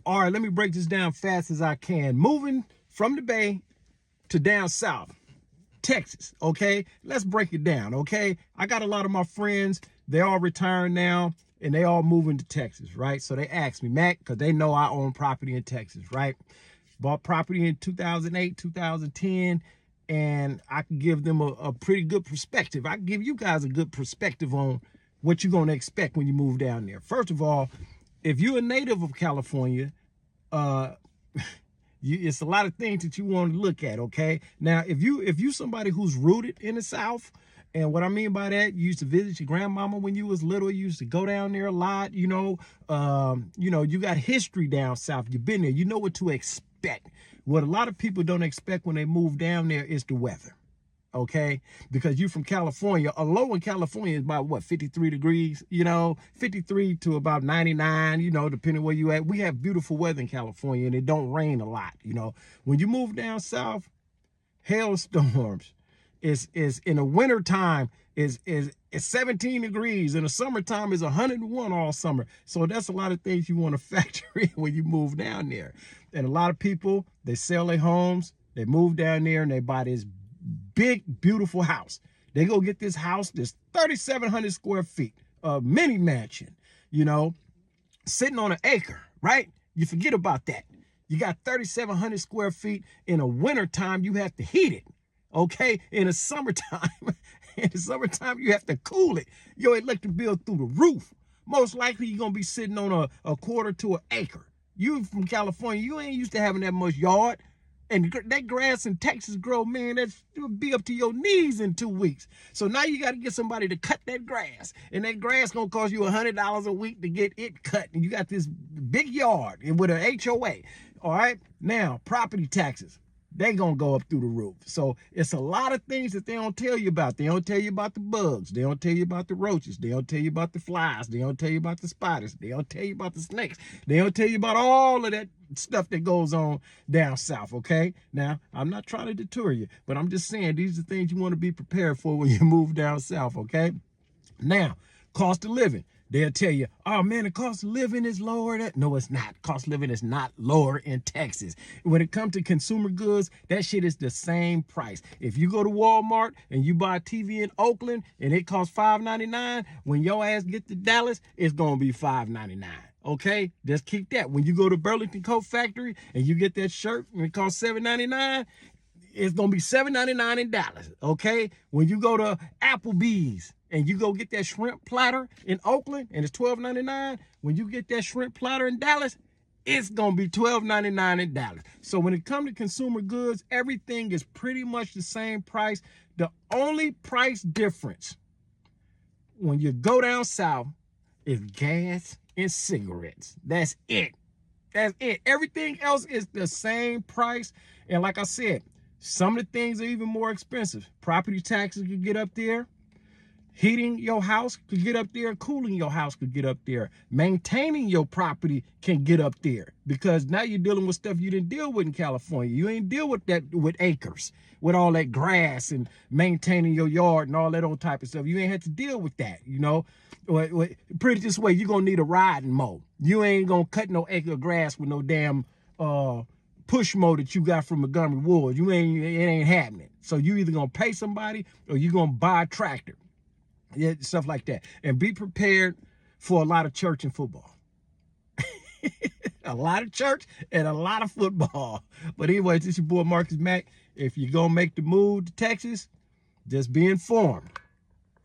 All right, let me break this down fast as I can. Moving from the Bay to down south, Texas, okay? Let's break it down, okay? I got a lot of my friends, they all retired now, and they all moving to Texas, right? So they asked me, Mac, because they know I own property in Texas, right? Bought property in 2008, 2010, and I can give them a pretty good perspective. I can give you guys a good perspective on what you're going to expect when you move down there. First of all, if you're a native of California, it's a lot of things that you want to look at, okay? Now, if you somebody who's rooted in the South, and what I mean by that, you used to visit your grandmama when you was little, you used to go down there a lot, you got history down south, you've been there, you know what to expect. What a lot of people don't expect when they move down there is the weather, okay? Because you're from California. A low in California is about, what, 53 degrees, 53 to about 99, depending where you at. We have beautiful weather in California, and it don't rain a lot, When you move down south, hailstorms is in the winter time is 17 degrees. In the summertime is 101 all summer. So that's a lot of things you want to factor in when you move down there. And a lot of people, they sell their homes, they move down there, and they buy this big, beautiful house. They go get this house, this 3,700 square feet, a mini mansion, sitting on an acre, right? You forget about that. You got 3,700 square feet. In the wintertime, you have to heat it, okay? In the summertime, you have to cool it. Your electric bill through the roof. Most likely, you're going to be sitting on a quarter to an acre. You from California, you ain't used to having that much yard. And that grass in Texas grow, man, it'll be up to your knees in 2 weeks. So now you got to get somebody to cut that grass. And that grass going to cost you $100 a week to get it cut. And you got this big yard with an HOA. All right. Now, property taxes, they going to go up through the roof. So it's a lot of things that they don't tell you about. They don't tell you about the bugs. They don't tell you about the roaches. They don't tell you about the flies. They don't tell you about the spiders. They don't tell you about the snakes. They don't tell you about all of that stuff that goes on down south, okay? Now, I'm not trying to deter you, but I'm just saying these are things you want to be prepared for when you move down south, okay? Now, cost of living. They'll tell you, oh man, the cost of living is lower. No, it's not. Cost of living is not lower in Texas. When it comes to consumer goods, that shit is the same price. If you go to Walmart and you buy a TV in Oakland and it costs $5.99, when your ass get to Dallas, it's going to be $5.99. Okay, just keep that. When you go to Burlington Coat Factory and you get that shirt and it costs $7.99, it's going to be $7.99 in Dallas. Okay, when you go to Applebee's and you go get that shrimp platter in Oakland and it's $12.99, when you get that shrimp platter in Dallas, it's going to be $12.99 in Dallas. So when it comes to consumer goods, everything is pretty much the same price. The only price difference when you go down south is gas and cigarettes. That's it. That's it. Everything else is the same price. And like I said, some of the things are even more expensive. Property taxes could get up there. Heating your house could get up there. Cooling your house could get up there. Maintaining your property can get up there because now you're dealing with stuff you didn't deal with in California. You ain't deal with that with acres, with all that grass and maintaining your yard and all that old type of stuff. You ain't had to deal with that, Put it this way, you're going to need a riding mower. You ain't going to cut no acre of grass with no damn push mower that you got from Montgomery Ward. It ain't happening. So you either going to pay somebody or you're going to buy a tractor. Yeah, stuff like that. And be prepared for a lot of church and football. A lot of church and a lot of football. But anyways, this is your boy Marcus Mack. If you're going to make the move to Texas, just be informed.